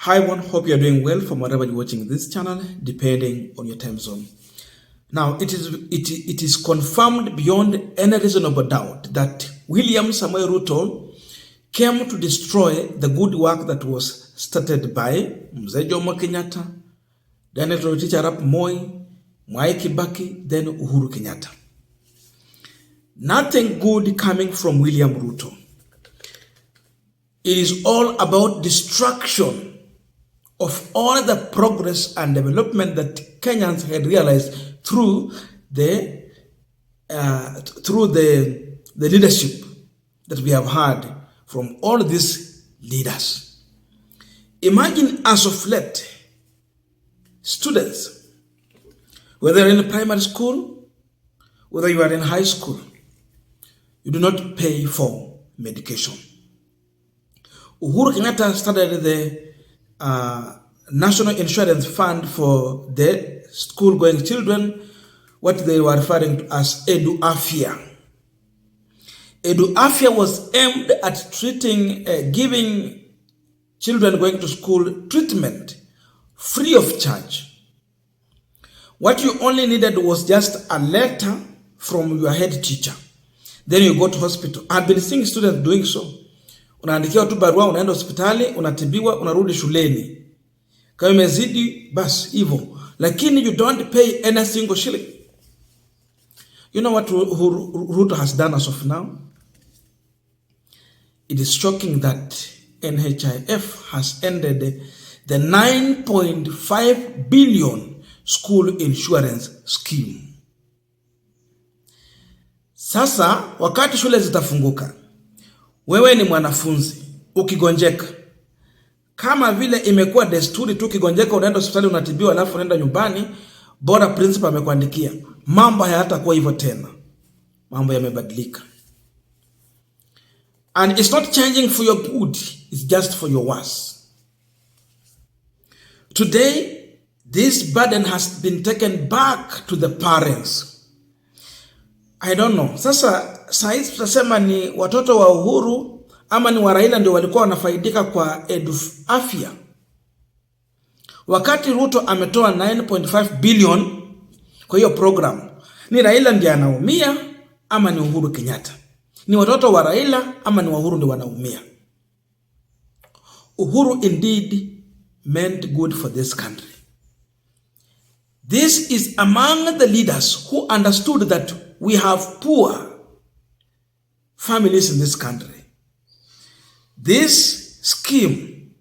Hi everyone, hope you are doing well from wherever you're watching this channel, depending on your time zone. Now, it is confirmed beyond any reasonable doubt that William Samoei Ruto came to destroy the good work that was started by Mzee Jomo Kenyatta, Daniel Toroitich Arap Moi, Mwai Kibaki, then Uhuru Kenyatta. Nothing good coming from William Ruto. It is all about destruction of all the progress and development that Kenyans had realized through the leadership that we have had from all these leaders. Imagine as of late, students, whether in primary school, whether you are in high school, you do not pay for medication. Uhuru Kenyatta started the National Insurance Fund for the school-going children, what they were referring to as EduAfya. EduAfya was aimed at giving children going to school treatment free of charge. What you only needed was just a letter from your head teacher. Then you go to hospital. I've been seeing students doing so. Unaandikiwa tu barua, unaenda hospitali, unatibiwa, unarudi shuleni. Kama imezidi, bas, hivyo. Lakini you don't pay any single shilling. You know what Ruto has done as of now? It is shocking that NHIF has ended the 9.5 billion school insurance scheme. Sasa, wakati shule zitafunguka, wewe ni mwanafunzi, ukigonjeka. Kama vile imekuwa desturi tu ukigonjeka unaenda hospitali unatibiwa alafu unaenda nyumbani, bora principal amekuandikia. Mambo hayatakuwa hivyo tena. Mambo yamebadilika. And it's not changing for your good, it's just for your worse. Today, this burden has been taken back to the parents. I don't know. Sasa saizi tutasema ni watoto wa Uhuru ama ni wa Raila ndio walikuwa wanafaidika kwa EduAfya. Wakati Ruto ametoa 9.5 billion kwa hiyo program, ni Raila ndiye anaumia ama ni Uhuru Kenyatta? Ni watoto wa Raila ama ni wa Uhuru ndio wanaumia? Uhuru indeed meant good for this country. This is among the leaders who understood that we have poor families in this country. This scheme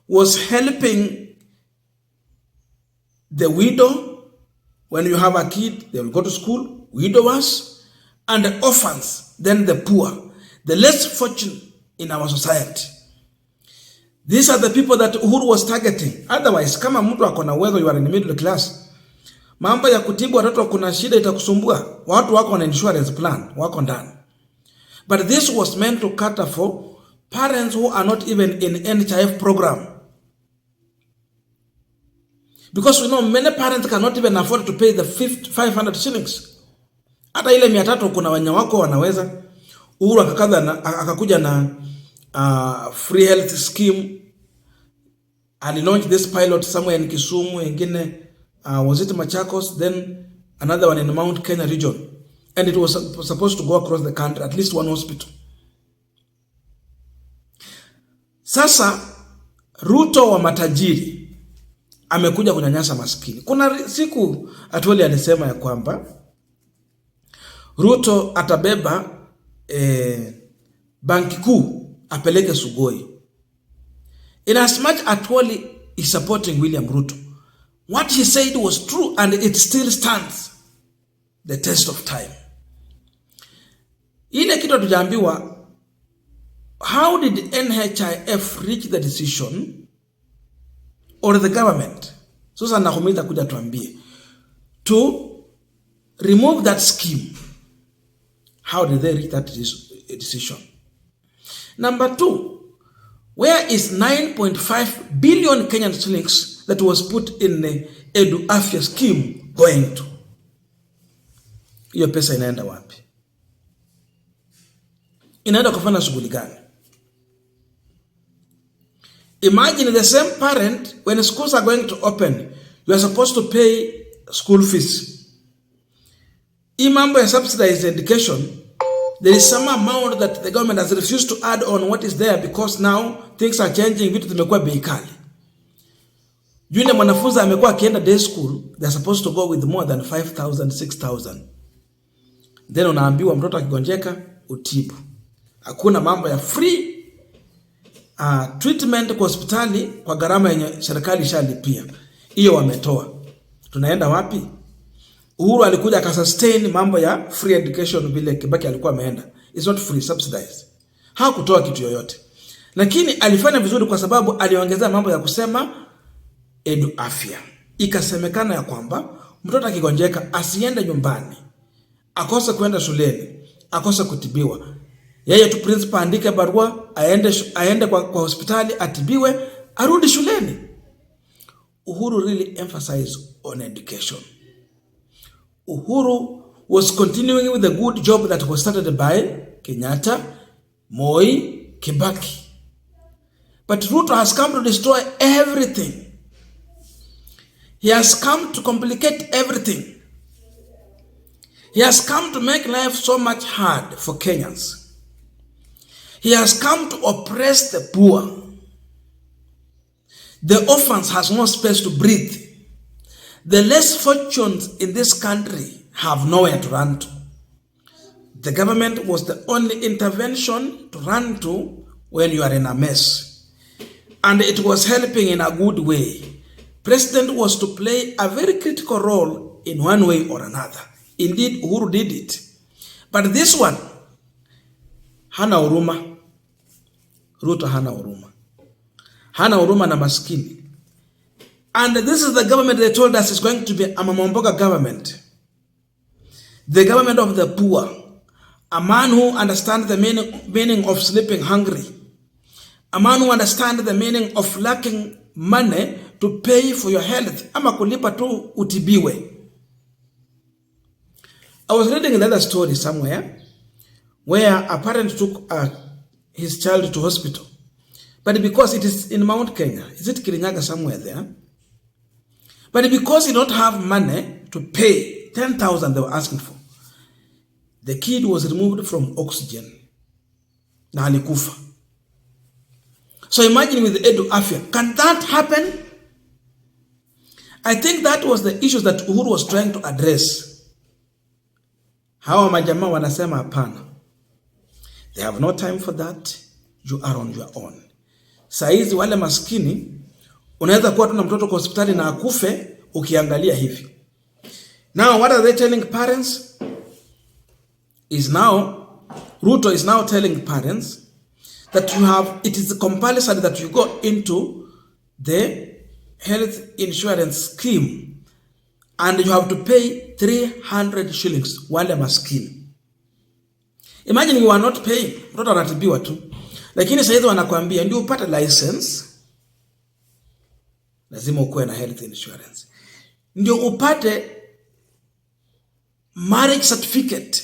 was helping the widow. When you have a kid, they will go to school, widowers, and the orphans, then the poor, the less fortunate in our society. These are the people that Uhuru was targeting. Otherwise, kama mtu akona uwezo, you are in the middle class, mambo ya kutibu watoto kuna shida itakusumbua. Watu wako na insurance plan, wako ndani. But this was meant to cater for parents who are not even in NHIF program. Because we know many parents cannot even afford to pay the 500 shillings. Hata ile 300 kuna wenye wako wanaweza. Uhuru akakuja na free health scheme. And launched this pilot somewhere in Kisumu, ingine was it Machakos, then another one in Mount Kenya region. And it was supposed to go across the country, at least one hospital. Sasa, Ruto wa matajiri amekuja kunyanyasa maskini. Kuna siku Atwoli alisema ya kwamba Ruto atabeba banki kuu apeleke Sugoi. In as much Atwoli is supporting William Ruto, what he said was true and it still stands the test of time. Ile kitu tujaambiwa, how did NHIF reach the decision or the government? Sasa nakumita kuja tuambie to remove that scheme. How did they reach that decision? Number 2, where is 9.5 billion Kenyan shillings that was put in the EduAfya scheme going to? Hiyo pesa inaenda wapi? Inaenda kufanya shughuli gani? Imagine the same parent, when schools are going to open, you are supposed to pay school fees. In mambo ya subsidized education, there is some amount that the government has refused to add on what is there because now things are changing, vitu zimekuwa bei kali. Yule mwanafunzi amekuwa akienda day school, they are supposed to go with more than 5,000, 6,000. Then unaambiwa mtoto akigonjeka utibu. Hakuna mambo ya free treatment kwa hospitali kwa gharama yenye serikali ishalipia. Hiyo wametoa. Tunaenda wapi? Uhuru alikuja akasustain mambo ya free education vile Kibaki alikuwa ameenda. It's not free, subsidized. Hakutoa kitu yoyote. Lakini alifanya vizuri kwa sababu aliongezea mambo ya kusema EduAfya. Ikasemekana ya kwamba mtoto akigonjeka asiende nyumbani, akose kwenda shuleni, akose kutibiwa. Yeye tu principal andike barua, aende kwa hospitali atibiwe, arudi shuleni. Uhuru really emphasized on education. Uhuru was continuing with the good job that was started by Kenyatta, Moi, Kibaki. But Ruto has come to destroy everything. He has come to complicate everything. He has come to make life so much hard for Kenyans. He has come to oppress the poor. The orphans has no space to breathe. The less fortunate in this country have nowhere to run to. The government was the only intervention to run to when you are in a mess. And it was helping in a good way. President was to play a very critical role in one way or another. Indeed, Uhuru did it. But this one, hana huruma. Ruto hana huruma. Hana huruma na maskini. And this is the government they told us is going to be a Mamamboga government. The government of the poor. A man who understands the meaning of sleeping hungry. A man who understands the meaning of lacking money to pay for your health. Ama kulipa tu utibiwe. I was reading another story somewhere where a parent took his child to hospital. But because it is in Mount Kenya, is it Kirinyaga somewhere there? But because he don't have money to pay 10,000 they were asking for, the kid was removed from oxygen. Na alikufa. So imagine with EduAfya, can that happen? I think that was the issue that Uhuru was trying to address. Hawa majamaa wanasema hapana. They have no time for that. You are on your own. Saizi wale maskini, unaweza kuwa tuna mtoto kwa hospitali na akufe ukiangalia hivi. Now what are they telling parents? Ruto is now telling parents that it is compulsory that you go into the health insurance scheme and you have to pay 300 shillings wale maskini. Imagine you are not paying, mtoto anatibiwa tu. Lakini sasa hizo wanakuambia ndio upate license, lazima ukuwe na health insurance. Ndio upate marriage certificate,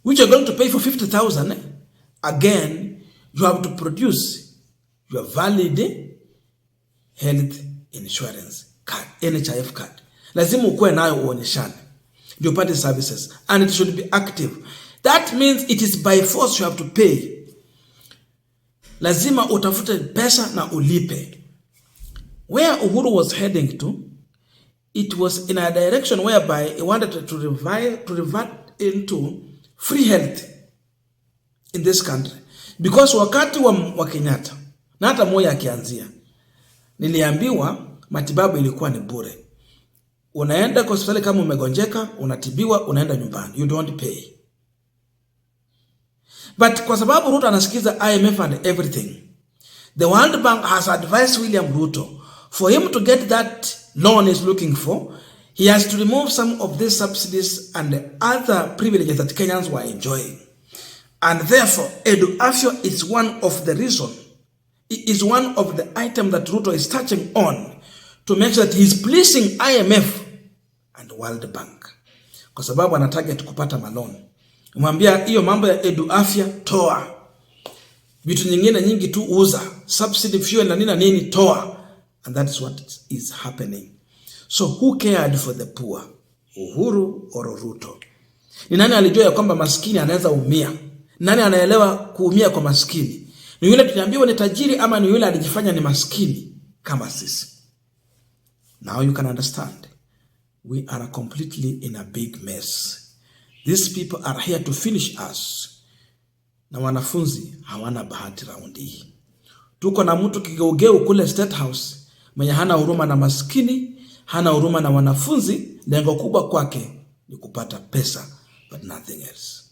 which you're going to pay for 50,000. Again, you have to produce your valid health insurance card, NHIF card. Lazima ukuwe nayo uonyeshane. Ndio upate services. And it should be active. That means it is by force you have to pay. Lazima utafute pesa na ulipe. Where Uhuru was heading to, it was in a direction whereby he wanted to revert into free health in this country. Because wakati wa Kenyatta, na hata Moi akianzia, niliambiwa matibabu ilikuwa ni bure. Unaenda kwa hospitali kama umegonjeka, unatibiwa, unaenda nyumbani. You don't pay. But kwa sababu Ruto anasikiza IMF and everything, the World Bank has advised William Ruto for him to get that loan he's looking for, he has to remove some of these subsidies and other privileges that Kenyans were enjoying. And therefore, EduAfya is one of the reasons, it is one of the items that Ruto is touching on to make sure that he's pleasing IMF and World Bank. Kwa sababu ana target kupata maloni. Mwambia hiyo mambo ya EduAfya toa. Vitu nyingine nyingi tu uza. subsidy fuel na nini toa. And that is what is happening. So who cared for the poor? Uhuru or Ruto? Ni nani alijua ya kwamba maskini anaweza umia? Nani anaelewa kuumia kwa maskini? Ni yule tuliambiwa ni tajiri ama ni yule alijifanya ni maskini kama sisi? Now you can understand. We are completely in a big mess. These people are here to finish us. Na wanafunzi hawana bahati raundi hii. Tuko na mtu kigeugeu kule Statehouse mwenye hana huruma na maskini, hana huruma na wanafunzi. Lengo kubwa kwake ni kupata pesa, but nothing else.